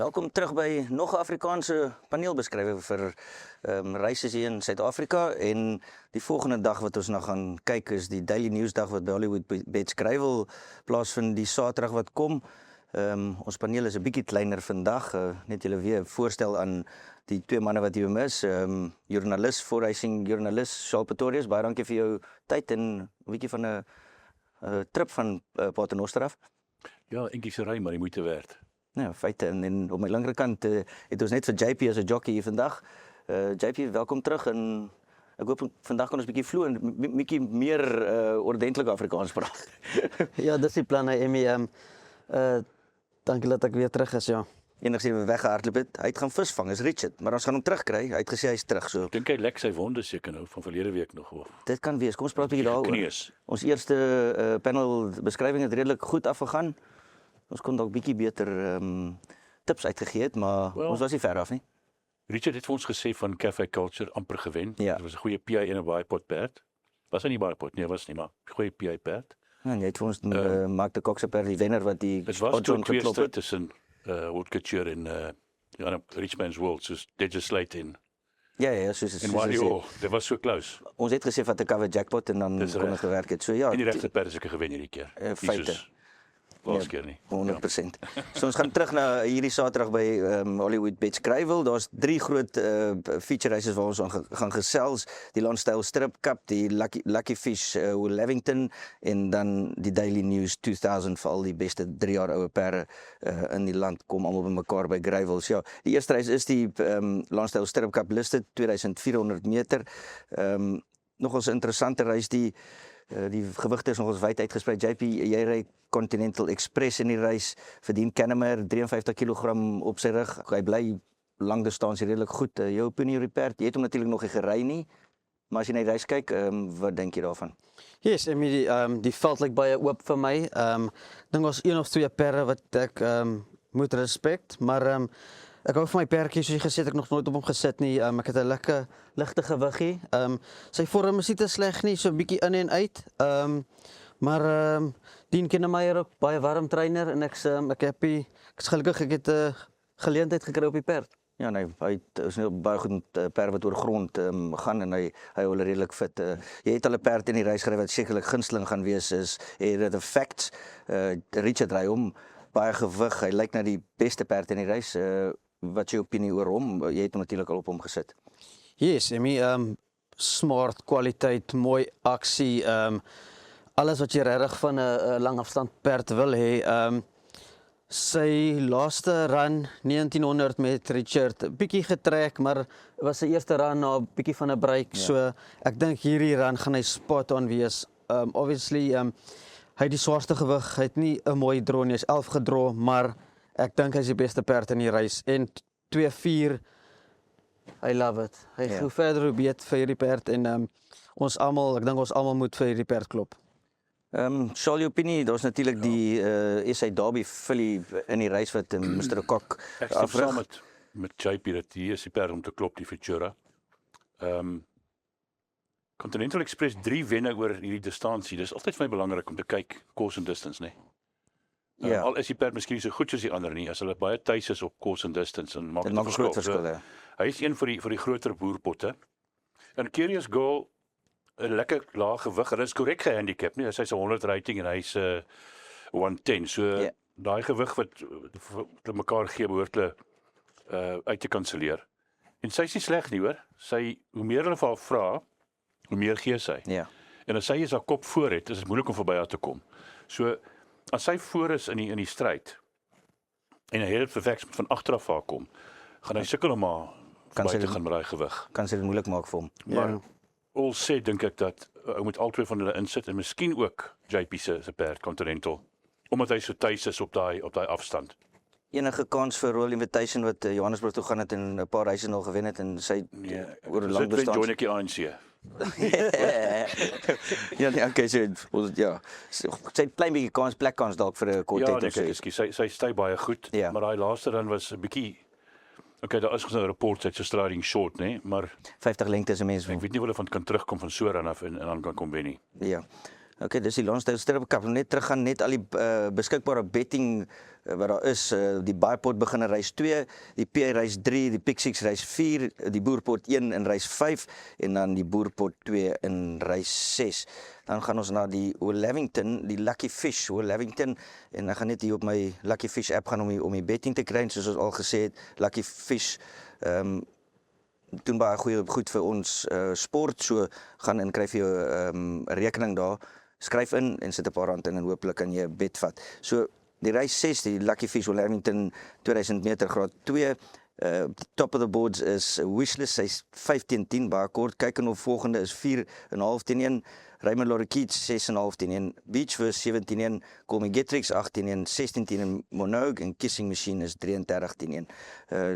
Welkom terug by nog 'n Afrikaanse paneelbeskrywer vir reises hier in Suid-Afrika en die volgende dag wat ons nou gaan kyk is die Daily News dag wat by Hollywood Betskrywel plaasvind die Saterdag wat kom. Ons paneel is 'n bietjie kleiner vandag, net julle weer voorstel aan die twee manne wat jy mis, joernalis, voorreising joernalis Shaal Pretorius, baie dankie vir jou tyd en 'n bietjie van 'n trip van Paternoster af. Ja, eentjie se ry maar die moeite werd. Ja, feite en op my linkerkant het ons net vir JP as 'n jockey hier vandag. JP, welkom terug en ek hoop vandag kan ons 'n bietjie vloei en bietjie meer ordentlike Afrikaans praat. Ja, dis die plan, Emmy. Dankie dat ek weer terug is, ja. Enigsins we weggehardloop het, hy het gaan visvang, is Richard, maar ons gaan hom terugkry. Hy het gesê hy's terug so. Dink hy lek sy wonde seker nou van verlede week nog of. Dit kan wees. Kom ons praat 'n bietjie daaroor. Kneus. Ons eerste panel beskrywing het redelik goed afgegaan. Ons kon dalk bietjie beter tips uitgegee het, maar ons was nie ver af nie. Richard het vir ons gesê van Cafe Culture amper gewen. Ja. Dit was 'n goeie PI en 'n baie pot perd. Was hy nie baie pot nie, was nie, maar goeie PI perd. Ja, jy het vir ons Mark de Cox per die wenner wat die Dit was toe 'n tweestryd tussen Haute Couture en Richmond's World, soos Legislate en soos Mario, dit was so close. Ons het gesê wat 'n cover jackpot en dan kon dit gewerk het. So ja, en die regte perd is ek gewen hierdie keer. Feite. Laas keer nie. 100%. So ons gaan terug na hierdie Saterdag by Hollywood Betskrywel. Daar's 3 groot feature races waar ons gaan gesels. Die Lonsdale Strip Cup, die Lucky Fish Levington en dan die Daily News 2000 vir al die beste 3 jaar oue perde in die land kom almal bymekaar by Grywel. So ja, die eerste race is die Lonsdale Strip Cup listed 2400 meter. Nogals 'n interessante race die gewigte is nogals wyd uitgesprei. JP, jy ry Continental Express in die reis, verdien Kennemer 53 kg op sy rug. Hy bly lang distansie redelik goed. Jou opinie oor die perd? Jy het hom natuurlik nog nie gery nie, maar as jy na die reis kyk, wat dink jy daarvan? Yes, die veld lyk baie oop vir my. Dink ons 1 of 2 perde wat ek moet respek, maar ek hou van my perdjie, soos jy gesê het, ek nog nooit op hom gesit nie. Ek het 'n lekker ligte gewiggie. Sy vorm is nie te sleg nie, so 'n bietjie in en uit. Maar Dean Kinnemeyer ook baie warm trainer en ek is gelukkig ek het 'n geleentheid gekry op die perd. Ja, nee, hy is nou baie goed met perd wat oor grond gaan en hy hou redelik fit. Jy het al 'n perd in die reis gery wat sekerlik gunsteling gaan wees is The Facts. Richard ry hom baie gewig. Hy lyk na die beste perd in die reis. Wat is jou opinie oor hom? Jy het hom natuurlik al op hom gesit. Yes, smart, kwaliteit, mooi aksie, alles wat jy regtig van 'n lang afstand perd wil hê. Sy laaste run 1900 met Richard, bietjie getrek, maar was sy eerste run na 'n bietjie van 'n break. Ja. So ek dink hierdie run gaan hy spot on wees. Obviously hy het die swaarste gewig, hy het nie 'n mooi draw nie, hy's 11 gedraw, maar ek dink hy's die beste perd in die reis en 2-4. I love it. Hy hoe verder hoe beter vir hierdie perd en ons almal, ek dink ons almal moet vir hierdie perd klop. Shaal, jou opinie, daar's natuurlik die SA Derby filly in die reis wat Mr. Kok afrig. Ek saam met JP dat hier is die perd om te klop, die Futura. Continental Express 3 wenne oor hierdie distansie. Dis altyd vir my belangrik om te kyk course and distance, nee. Ja. Al is die perd miskien so goed soos die ander nie, as hulle baie tuis is op course and distance en maak dit 'n groot verskil. Ja. Hy is een vir die groter boerpotte. En Curious Girl 'n lekker lae gewig. Hy is korrek gehandicap, nie? Hy's 'n 100 rating en hy's 110. So daai gewig wat te mekaar gee behoort hulle uit te kanselleer. En sy is nie sleg nie, hoor. Hoe meer hulle vir haar vra, hoe meer gee sy. Ja. En as sy is haar kop voor het, is dit moeilik om verby haar te kom. So as sy voor is in die stryd en hy het verveks van agter af haar kom, gaan hy sukkel om maar verby te gaan met daai gewig. Kan sy dit moeilik maak vir hom. Maar al sê dink ek dat ou moet albei van hulle insit en miskien ook JP se perd Continental, omdat hy so tuis is op daai afstand. Enige kans vir Royal Invitation wat Johannesburg toe gaan het en 'n paar reise al gewen het en sy oor 'n lang distansie. Join ek die ANC. Ja, nee, okay, so ja. Sy het klein bietjie plekkans dalk vir 'n kort tyd of so. Sy stay baie goed, maar daai laaste run was 'n bietjie. Okay, daar is gesien 'n report uit so striding short, nee, maar 50 lengte is 'n mens. Ek weet nie of hulle van kan terugkom van so run af en dan kan kom wen nie. Ja. Okay, dis die Lonsdale Strip Cup. Net teruggaan, net al die beskikbare betting wat daar is. Die Baaipot begin in reis 2, die PA reis 3, die Pick 6 reis 4, die Boerpot 1 in reis 5 en dan die Boerpot 2 in reis 6. Dan gaan ons na die O'Lavington, die Lucky Fish O'Lavington en ek gaan net hier op my Lucky Fish app gaan om die betting te kry, soos ons al gesê het, Lucky Fish doen baie goed vir ons sport, so gaan en kry vir jou 'n rekening daar, skryf in en sit 'n paar rand in en hopelik kan jy 'n bet vat. So die reis 6, die Lucky Fish O'Lavington 2000 meter graad 2, top of the boards is Wishlist, sy's 5-10, baie kort. Kyk en op volgende is 4,5-1, Raymond Lorikeet 6,5-1, Beachverse 17-1, Call Me Getrix 18-1, 16-1 Monogue en Kissing Machine is 33-1.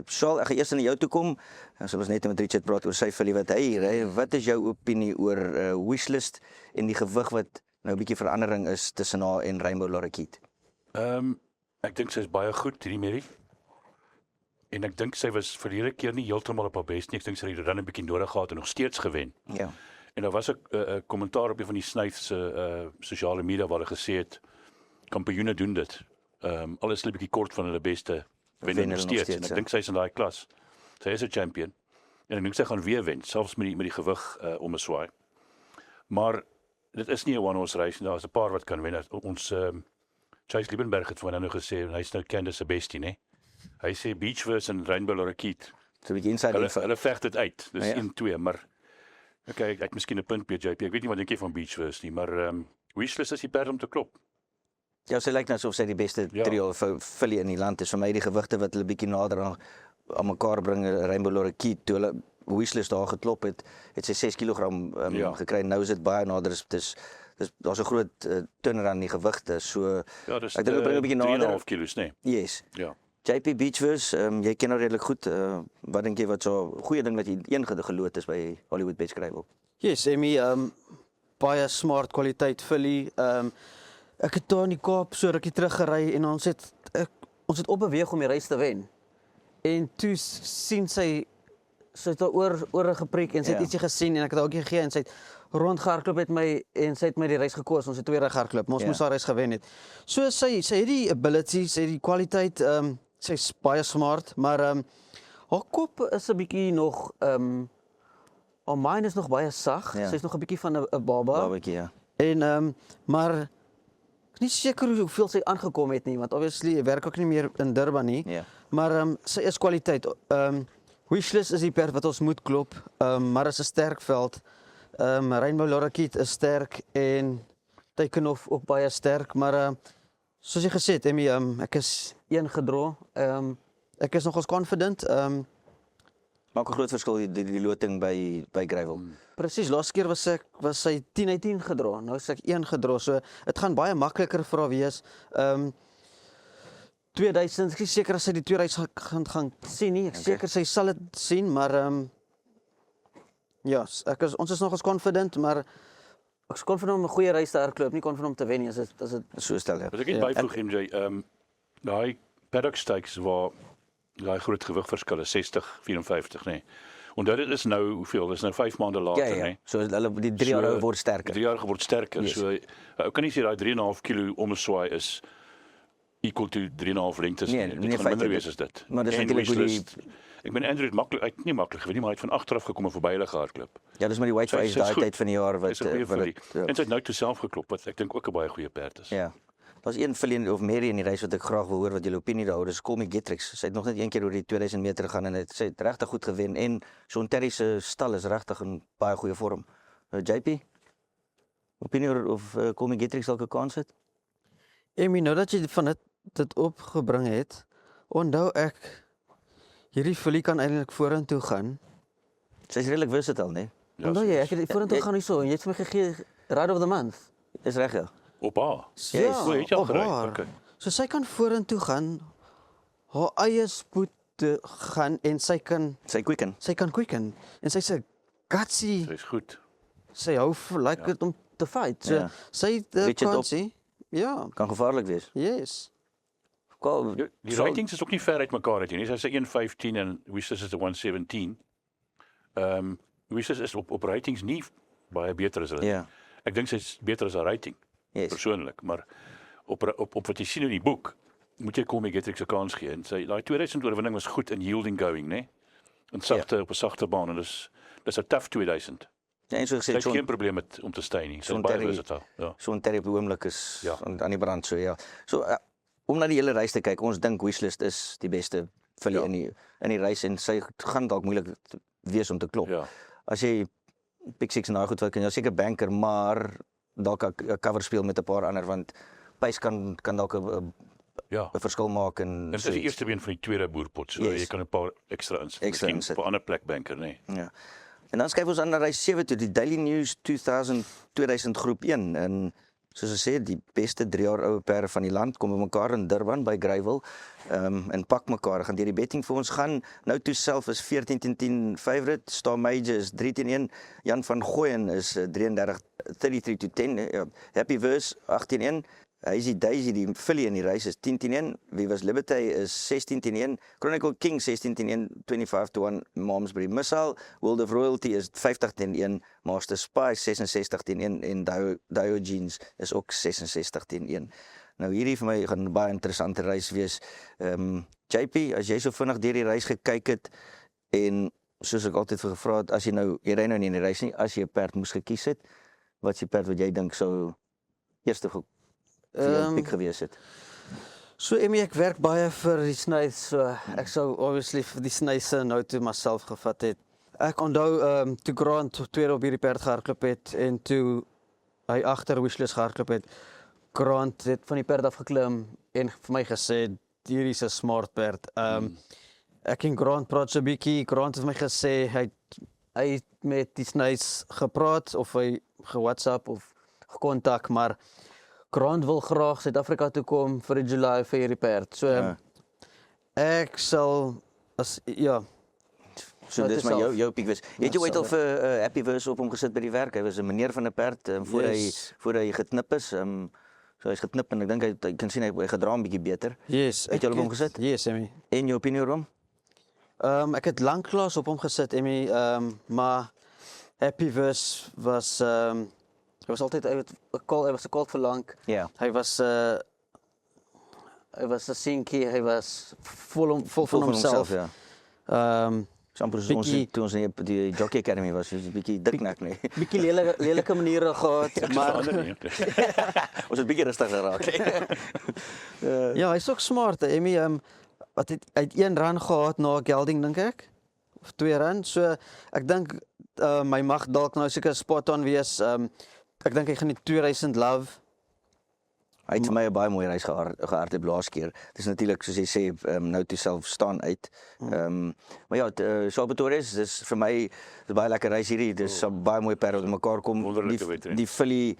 Saul, ek gaan eers na jou toe kom. Dan sal ons net met Richard praat oor sy filly wat hy ry. Wat is jou opinie oor Wishlist en die gewig wat nou 'n bietjie verandering is tussen haar en Rainbow Lorikeet? Ek dink sy is baie goed hierdie Mary. En ek dink sy was verlede keer nie heeltemal op haar bes nie. Ek dink sy het dan 'n bietjie nodig gehad en nog steeds gewen. Ja. En daar was 'n kommentaar op een van die Snyth se sosiale media waar hulle gesê het kampioene doen dit. Al is hulle bietjie kort van hulle beste wen nog steeds. En ek dink sy is in daai klas. Sy is 'n champion. En ek dink sy gaan weer wen, selfs met die gewig om 'n swaai. Maar dit is nie 'n one-horse race nie. Daar's 'n paar wat kan wen. Ons Chase Liebenberg het nou gesê en hy's nou Candice se bestie, né? Hy sê Beachverse en Rainbow Lorikeet. So 'n bietjie inside info. Hulle veg dit uit. Dis Ja. 1-2, maar okay, ek het miskien 'n punt by JP. Ek weet nie wat dink jy van Beachverse nie, maar Wishlist is die perd om te klop. Ja, sy lyk nou asof sy die beste trio filly in die land is. Vir my die gewigte wat hulle bietjie nader aan mekaar bring, Rainbow Lorikeet, toe hulle Wishlist daar geklop het sy 6 kg gekry. Nou is dit baie nader. Daar's 'n groot turnaround in die gewigte. So Ja, dis ek dink dit bring 'n bietjie nader. 3,5 kilos, nee. Yes. Ja. JP Beachverse, jy ken haar redelik goed. Wat dink jy wat so 'n goeie ding dat jy een geloot is by Hollywood Bets Gravel? Yes, Emmy, baie smart kwaliteit filly. Ek het daar in die Kaap so rukkie terug gery en ons het opbeweeg om die reis te wen. En toe sien sy het haar oor gepreek en sy het ietsie gesien en ek het haar ook gegee en sy het rondgehardloop met my en sy het my die reis gekoos. Ons het 2 gehardloop, maar ons moes haar reis gewen het. So sy het die ability, sy het die kwaliteit, sy's baie smart, maar haar kop is 'n bietjie nog haar mind is nog baie sag. Ja. Sy's nog 'n bietjie van 'n baba. Babatjie, ja. En maar ek is nie seker hoeveel sy aangekom het nie, want obviously werk ook nie meer in Durban nie. Ja. Maar sy is kwaliteit. Wishlist is die perd wat ons moet klop, maar is 'n sterk veld. Rainbow Lorikeet is sterk en Takenhoff ook baie sterk, maar soos jy gesê het, Emmy, ek is 1 gedraw. Ek is nogals confident. Maak 'n groot verskil die loting by Gravel. Presies, laaste keer was sy 10/10 gedra. Nou is ek 1 gedra. So dit gaan baie makliker vir haar wees. 2000, ek is seker as sy die 2 reis gaan sien nie. Ek seker sy sal dit sien, maar ja, ons is nog as confident, maar ek is confident om 'n goeie reis te hardloop, nie confident om te wen nie as dit So stel ek. As ek net byvoeg MJ, daai paddock stakes waar daai groot gewigverskil is 60-54, nê. Onthou dit is nou hoeveel? Dis nou 5 maande later, nê. So hulle die 3 jaar word sterker. 3 jaar word sterker. Yes. So ou kan nie sê daai 3,5 kg omswaai is equal to 3,5 lengtes Nee, nie. nee, Dit gaan minder feitlik. wees as dit. Maar dis En natuurlik hoe die Wishlist, ek ben Andrew het nie maklik gewen nie, maar hy het van agteraf gekom en verby hulle gehardloop. Ja, dis maar die White Sy- Face sy's daai goed. tyd van die jaar wat Dis 'n goeie filly. ja. En sy het nou toe self geklop wat ek dink ook 'n baie goeie perd is. Ja. Daar's een filly of Mary in die reis wat ek graag wil hoor wat julle opinie daaroor is. Call Me Getrix. Sy het nog net een keer oor die 2000 meter gegaan en sy het regtig goed gewen en Sean Terry se stal is regtig in baie goeie vorm. JP, opinie oor of Call Me Getrix dalk 'n kans het? Emmy, nou dat jy van dit opgebring het, onthou ek hierdie filly kan eintlik vorentoe gaan. Sy's redelik versatile, né? Ja, Onthou jy, ek het vorentoe gaan hierso en jy het vir my gegee Ride of the Month. Dis reg ja. op haar. Ja, O, het jy al op gery? haar. Okay. So sy kan vorentoe gaan, haar eie spoed te gaan en sy kan quicken en sy's 'n gutsy, Sy's goed. sy hou like dit om te fight. So Ja. sy het 'n Richard op. kansie. Ja, Kan gevaarlik wees. yes. Die ratings is ook nie ver uit mekaar uit nie. Sy's 'n 1.15 en Wishlist is 'n 1.17. Wishlist is op ratings nie baie beter as hulle. Ja. Ek dink sy's beter as haar rating. Yes. persoonlik, maar op wat jy sien in die boek, moet jy Colby Gettrix 'n kans gee. En daai 2000 oorwinning was goed in yielding going, né? En sagte op 'n sagte baan en dis 'n tough 2000. Ja, en so Sy gesê, het Sean geen probleem met om te stay nie. Sy Sean is baie Terry- versatile. Ja. Sean Terry op die oomblik is Ja. aan die brand, so ja. So om na die hele reis te kyk, ons dink Wishlist is die beste filly Ja. in die reis en sy gaan dalk moeilik wees om te klop. Ja. As jy Pick 6 en daai goed wil kan jy seker banker, maar dalk 'n cover speel met 'n paar ander want pace kan dalk 'n Ja. verskil maak en En dit is die eerste been van die tweede boerpot, so Yes. jy kan 'n paar extra insit. Extra Miskien insit. op 'n ander plek banker, né? Ja. En dan skuif ons aan na reis 7 toe, die Daily News 2000 groep 1 en soos ek sê, die beste 3 jaar oue perde van die land kom bymekaar in Durban by Greyville. En pak mekaar, gaan deur die betting vir ons gaan. Nou toe self is 14-10 favorite, Star Major is 3-1, Jan van Gooyen is 33-10, Happy Verse 18-1. Daisy die filly in die reis is 10-1, Vivas Liberty is 16-1, Chronicle King 16-1, 25-1, Malmesbury Missile, World of Royalty is 50-1, Master Spy 66-1 en Diogenes is ook 66-1. Nou hierdie vir my gaan 'n baie interessante reis wees. JP, as jy so vinnig deur die reis gekyk het en soos ek altyd vir gevra het, as jy ry nou nie in die reis nie, as jy 'n perd moes gekies het, wat is die perd wat jy dink sou eerste vir jou pick gewees het? So Emmy, ek werk baie vir die Snythe, so ek sou obviously vir die Snythe nou toe myself gevat het. Ek onthou toe Grant tweede op hierdie perd gehardloop het en toe hy agter Wishlist gehardloop het. Grant het van die perd af geklim en vir my gesê hierdie is 'n smart perd. Ek en Grant praat so 'n bietjie. Grant het vir my gesê hy het met die Snythe gepraat of hy ge-WhatsApp of gekontak, maar Grant wil graag Suid-Afrika toe kom vir die July vir hierdie perd. So Ja. ek sal So Nou, dis het maar self. jou pick wees. Het jy Ja, ooit al sal vir Happy Verse op hom gesit by die werk? Hy was 'n meneer van 'n perd voor Yes. hy geknip is. So hy's geknip en ek dink hy kan sien hy gedra 'n bietjie beter. yes. Het jy op hom gesit? Yes, Emmy. En jou opinie oor hom? Ek het lanklaas op hom gesit, Emmy, maar Happy Verse was hy was altyd hy was 'n kalk vir lank. Ja. Hy was 'n seentjie, hy was vol van homself. Ja. Amper soos ons Bietjie- toe ons in die Jockey Academy was, so 'n bietjie diknek nee. Bietjie lelike maniere gehad, maar Ander nie. Ons het bietjie rustig geraak. ja, hy's ook smart, Emmy. Wat het uit 1 run gehad na gelding dink ek of 2 run. So ek dink my mag dalk nou seker spot on wees. Ek dink hy gaan die 2000 love. Hy het vir my 'n baie mooi reis gehardloop laas keer. Dis natuurlik soos jy sê, nou toe self staan uit. Maar ja, Salvatores, dis vir my dis baie lekker reis hierdie. Dis 'n baie mooi perde wat mekaar kom. Wonderlike wedren. Die filly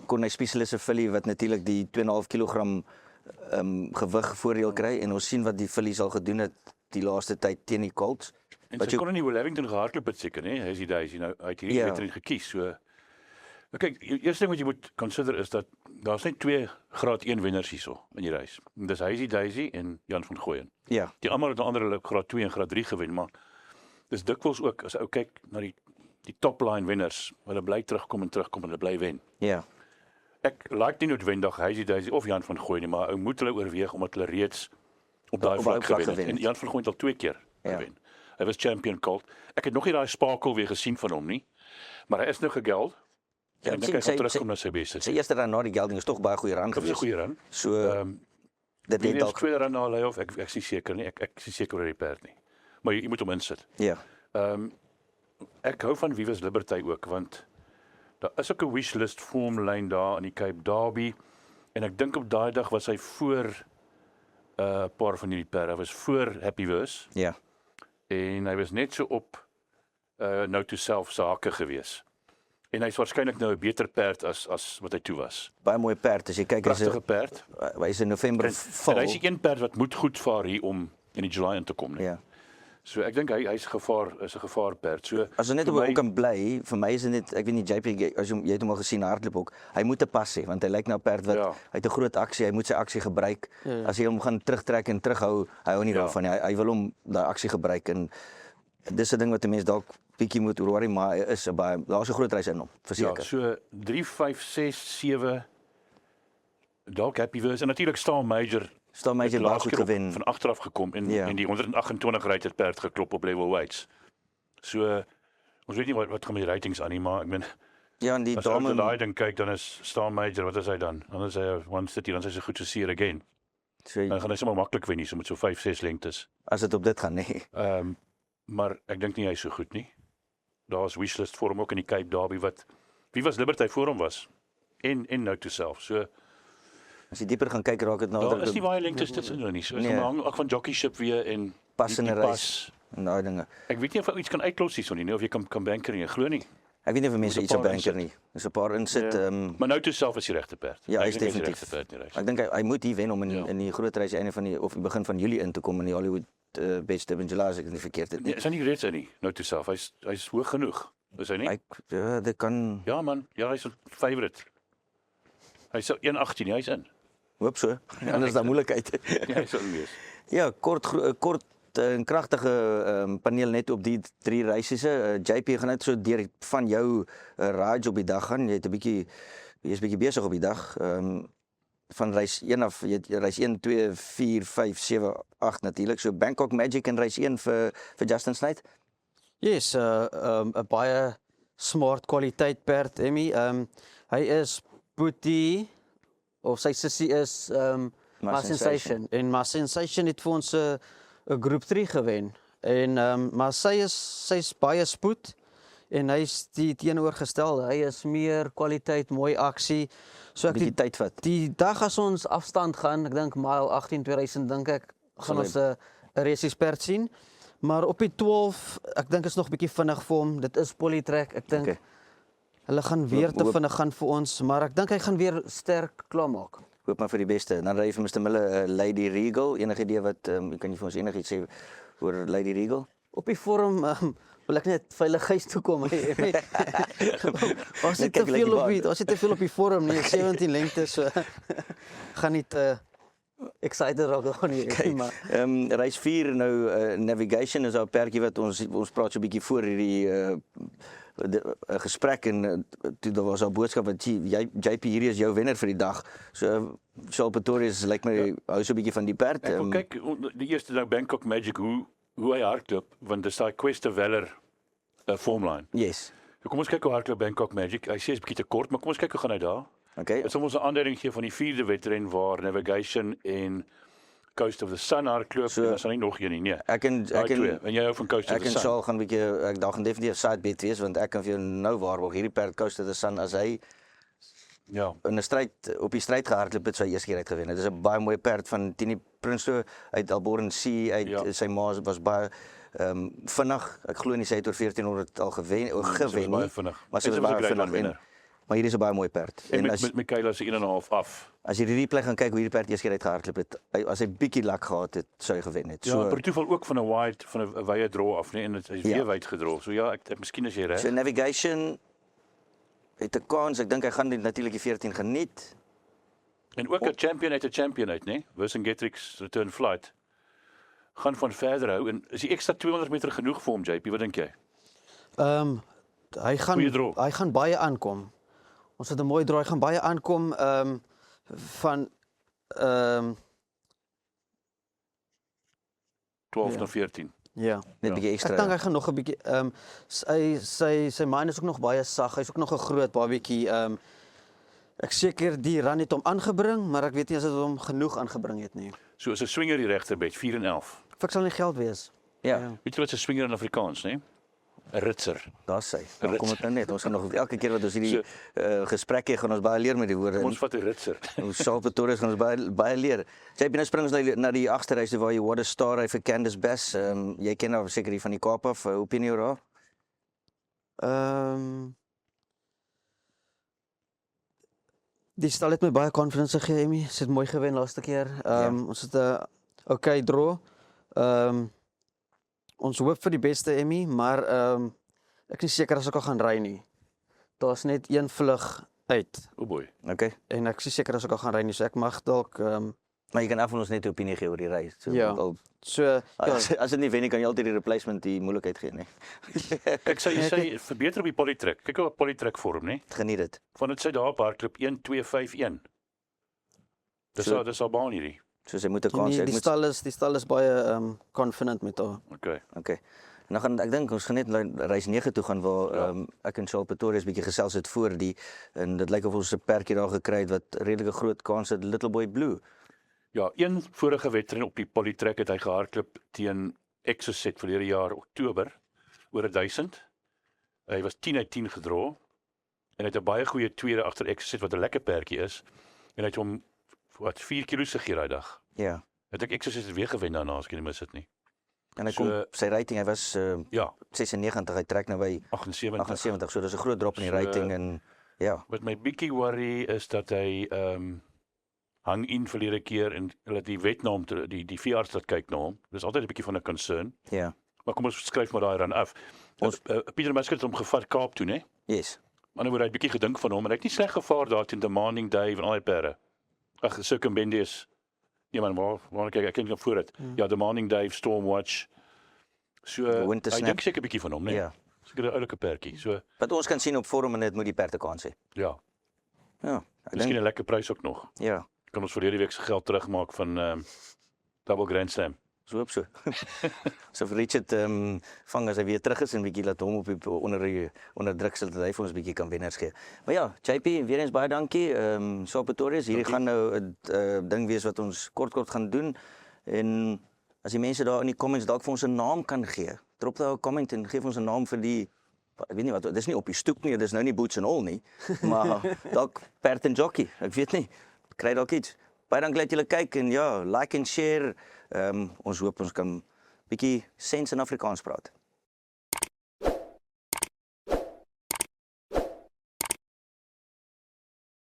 kon hy spesialiste filly wat natuurlik die 2.5 kg gewig voordeel kry en ons sien wat die fillies al gedoen het die laaste tyd teen die colts. En Wat sy jy- kon in die Wellington gehardloop het seker, né? Hy is die Daisy nou uit hierdie Ja. wedren gekies. So nou kyk, die eerste ding wat jy moet consider is dat daar's net 2 graad 1 wenners hierso in die reis. Dis Hazy Daisy en Jan van Gooyen. Ja, Die almal het ander hulle graad 2 en graad 3 gewen, maar dis dikwels ook as ou kyk na die top line wenners, hulle bly terugkom en hulle bly wen. ja. Ek like nie noodwendig Hazy Daisy of Jan van Gooyen nie, maar ou moet hulle oorweeg omdat hulle reeds op daai Op vlak daai vlak gewen het. gewen En het. Jan van Gooyen het al 2 keer Ja. gewen. Hy was champion colt. Ek het nog nie daai spakel weer gesien van hom nie, maar hy is nou gegeld. Ja, En ek sien, dink hy sy- gaan terugkom na sy beste. Sy eerste run na die gelding is tog baie goeie run Dit was 'n gewees. goeie run. So dit Wie het is dalk tweede run na hulle of ek is nie seker nie. Ek is nie seker oor die perd nie. Maar jy moet hom insit. ja. Ek hou van Vivas Liberty ook want daar is ook 'n wishlist formlyn daar in die Cape Derby en ek dink op daai dag was hy voor 'n paar van hierdie perde. Hy was voor Happy Verse Ja. en hy was net so op nou toe self sake gewees. En hy's waarskynlik nou 'n beter perd as wat hy toe was. Baie mooi perd as jy kyk as Pragtige perd. hy's in November En val. hy's die een perd wat moet goed vaar hier om in die July in te kom nie. Ja. So ek dink hy's is 'n gevaarperd. So As hy net vir op my- hom kan bly, vir my is dit net ek weet nie JP as jy het hom al gesien hardloop ook. Hy moet 'n pas hê want hy lyk na 'n perd wat Ja. hy het 'n groot aksie, hy moet sy aksie gebruik. Ja. As jy hom gaan terugtrek en terughou, hy hou nie Ja. daarvan nie. Hy wil hom daai aksie gebruik en dis 'n ding wat 'n mens dalk bietjie moet worry, maar hy is 'n baie daar's 'n groot reis in hom, Ja, verseker. so 3, 5, 6, 7 dalk Happy Verse en natuurlik staan Major. Staan my jy baie goed gewen. Van agteraf gekom en Ja. en die 128 ryter perd geklop op level weights. So ons weet nie wat gaan met die ratings aan nie, maar ek meen Ja, en die as ou dame daai ding kyk dan is staan Major, wat is hy dan? Dan is hy 130, dan is hy so goed so seer again. so, Dan gaan hy sommer maklik wen nie, so met so 5, 6 lengtes. as dit op dit gaan, nee. Maar ek dink nie hy is so goed nie. Daar's wishlist vir hom ook in die Cape Derby wat wie was Liberty voor hom was. En nou toe self. So As jy dieper gaan kyk, raak dit daar nader is nie baie lengtes tussen hulle nie. So is Nee. nee. hang ook van jockeyship weer en pas in 'n die reis en daai dinge. Ek weet nie of jy iets kan uitklos hierson nie, of jy kan banker nie, ek glo nie. Ek weet nie of mense Moet 'n iets op paar banker insit. nie. Dis 'n paar insit. Ja. Maar nou toe self is die regte perd. Ja, hy Ek is dink die definitief. regte perd in die reis. Ek dink hy moet hier wen om Ja. in die groot reis einde van die of die begin van Julie in te kom in die Hollywood beste in July as ek nie verkeerd het Nee, nie. is hy nie reeds in nie, nou toe self. Hy's hoog genoeg. Is hy nie? Dit kan Ja man, ja, hy's 'n favourite. Hy's so 1.18, hy's in. hoop so. Anders is daar moeilikheid. Ja, hy sal wees. Ja, kort en kragtige paneel net op die 3 reisiese. JP gaan net so deur van jou rides op die dag gaan. Jy is 'n bietjie besig op die dag. Van reis 1 af, jy het reis 1, 2, 4, 5, 7, 8 natuurlik. So Bangkok Magic en reis 1 vir Justin Snyde. Yes, 'n baie smart kwaliteit perd, Emmy. Hy is Boetie of sy sussie is My Sensation. En My Sensation het vir ons 'n groep 3 gewen. En maar sy's baie spoed en hy's die teenoorgestelde. Hy is meer kwaliteit, mooi aksie. So ek Bietjie tyd vat. die dag as ons afstand gaan, ek dink mile 18 2000 dink ek gaan ons 'n resies perd sien. Maar op die 12, ek dink is nog 'n bietjie vinnig vir hom. Dit is Polytrack. Ek dink Okay. hulle gaan weer te vinnig gaan vir ons, maar ek dink hy gaan weer sterk klaarmaak. Hoop maar vir die beste. Dan ry vir Mr Miller Lady Regal. Enige idee wat kan jy vir ons enigiets sê oor Lady Regal? Op die forum wil ek net veilig huis toe kom. Ons het te veel op die, ons het te veel op die forum nie, 17 lengte so gaan nie te excited raak dan nie, maar Reis 4 nou Navigation is ou perdjie wat ons praat so 'n bietjie voor hierdie gesprek en toe daar was 'n boodskap wat JP hierdie is jou wenner vir die dag. So Charles Pretorius lyk my hou so 'n bietjie van die perd. Ek wil kyk die eerste nou Bangkok Magic hoe hy hardloop want dis daai Quest of Valor formline. Yes. So kom ons kyk hoe hardloop Bangkok Magic. Hy sê is bietjie te kort, maar kom ons kyk hoe gaan hy daar. Okay. Dit sal ons 'n aanduiding gee van die 4de wedren waar Navigation en Coast of the Sun hardloop. So, En dan is nie nog een nie. Nee. Ek en jy hou van Coast of ek the en Sun. Charles gaan 'n bietjie daar gaan definitief 'n side bet wees want ek kan vir jou nou waarborg hierdie perd Coast of the Sun as hy Ja. in 'n stryd op die stryd gehardloop het sy eerste keer uitgewen. Dit is 'n baie mooi perd van Tini Prinsloo uit Alborn Sea uit Ja. sy ma was baie vinnig. Ek glo nie sy het oor 1400 al gewen baie nie. vinnig. Maar sy En was sy was 'n baie Great vinnig One wenner. maar hierdie is 'n baie mooi perd. En as met Michaela se 1.5 af. as jy die replay gaan kyk hoe hierdie perd eers keer uitgehardloop het, as hy bietjie lak gehad het, sou hy gewen het. Ja, So per toeval ook van 'n wide van 'n wye draw af, nee, en dit is weer wyd gedra. So ja, ek miskien as jy reg. So Navigation het 'n kans. Ek dink hy gaan natuurlik die 14 geniet. En ook 'n champion uit, nee. Vercingetorix Return Flight. Gaan van verder hou en is die ekstra 200 meter genoeg vir hom, JP? Wat dink jy? hy gaan baie aankom. Ons het 'n mooi draai, gaan baie aankom van 12 Ja. na 14. ja. Net 'n bietjie Ek dink ekstra. hy gaan nog 'n bietjie sy mind is ook nog baie sag. Hy's ook nog 'n groot babietjie. Ek seker die run het hom aangebring, maar ek weet nie as dit hom genoeg aangebring het nie. So is 'n swinger die regterbed 4 en 11. Ek sal nie geld wees. Ja, Weet jy wat 'n swinger in Afrikaans, nee? 'n Ritser. daar's sy. Dan kom dit nou net. Ons gaan nog elke keer wat ons hierdie gesprekke gaan ons baie leer met die woorde. Ons vat 'n ritser. Ons Charles Pretorius gaan ons baie leer. JP nou spring ons na die agste reis waar jy What a Star hy vir Candice Bass. Jy ken nou seker die van die Kaap af. Opinie oor haar? Die stal het my baie confidence gegee, Emmy. Sy het mooi gewen laaste keer. Ons het 'n okay draw. Ons hoop vir die beste, Emmy, maar ek is seker as ek al gaan ry nie. Daar's net een vlug uit O boy. Okay. en ek is seker as ek al gaan ry nie, so ek mag dalk Maar jy kan af van ons net 'n opinie gee oor die ry. So, Ja. al, So ja, as dit nie wen nie, kan jy altyd die replacement die moeilikheid gee, nee. Kyk, sy verbeter op die polytrack. Kyk op polytrack vorm, né? Geniet dit. Van dit sy daar op hardloop 1:2:5:1. Dis al baan hierdie. So sy moet 'n kans hê. die stal is baie confident met haar. Okay. Okay. En dan gaan ek dink ons gaan net na reis 9 toe gaan waar ek en Charles Pretorius bietjie gesels het voor die en dit lyk of ons 'n pertjie daar gekry het wat redelike groot kans het Little Boy Blue. Ja, een vorige wedren op die polytrack het hy gehardloop teen Exocet verlede jaar Oktober oor 1000. Hy was 10/10 gedra en hy het 'n baie goeie tweede agter Exocet wat 'n lekker pertjie is en hy het hom wat 4 kg gegee daai dag. Ja. Het ek Exocet weer gewen daarna as ek nie mis dit nie. En hy kom sy rating, hy was Ja, 96, hy trek nou by 78. 78, so dis 'n groot drop in die rating en ja. Wat my bietjie worry is dat hy hang in verlede keer en hulle die wet na hom die veearts laat kyk na hom. Dis altyd 'n bietjie van 'n concern. Ja. Maar kom ons skryf maar daai run af. Ons Pieter Musker het hom gevat Kaap toe, né? Yes. Maar nou word hy 'n bietjie gedink van hom en hy het nie sleg gevaar daar teen Demanding Dave en al die perde. Ag, Circumbendius. Nee man, waar kyk ek kyk nog voor dit. Ja, Demanding Dave, Stormwatch. So Winter hy Snap. dink seker 'n bietjie van hom, né? Ja. Seker 'n oulike pertjie. So Wat ons kan sien op vorm en dit moet die perde kans hê. ja, Ja. Ek miskien dink 'n lekker prys ook nog. ja, Kan ons verlede week se geld terugmaak van Double Grand Slam. so hoop so. So vir Richard vang as hy weer terug is en bietjie laat hom op die onder druk sit dat hy vir ons bietjie kan wenners gee. Maar ja, JP, weer eens baie dankie. Charles Pretorius, hierdie gaan nou 'n ding wees wat ons kort gaan doen en as die mense daar in die comments dalk vir ons 'n naam kan gee. Drop daar 'n comment en gee vir ons 'n naam vir die ek weet nie wat dis nie op die stoep nie, dis nou nie boots and all nie, maar dalk perd en jockey, ek weet nie. Kry dalk iets. Baie dankie dat julle kyk en ja, like en share. Ons hoop ons kan bietjie sens in Afrikaans praat.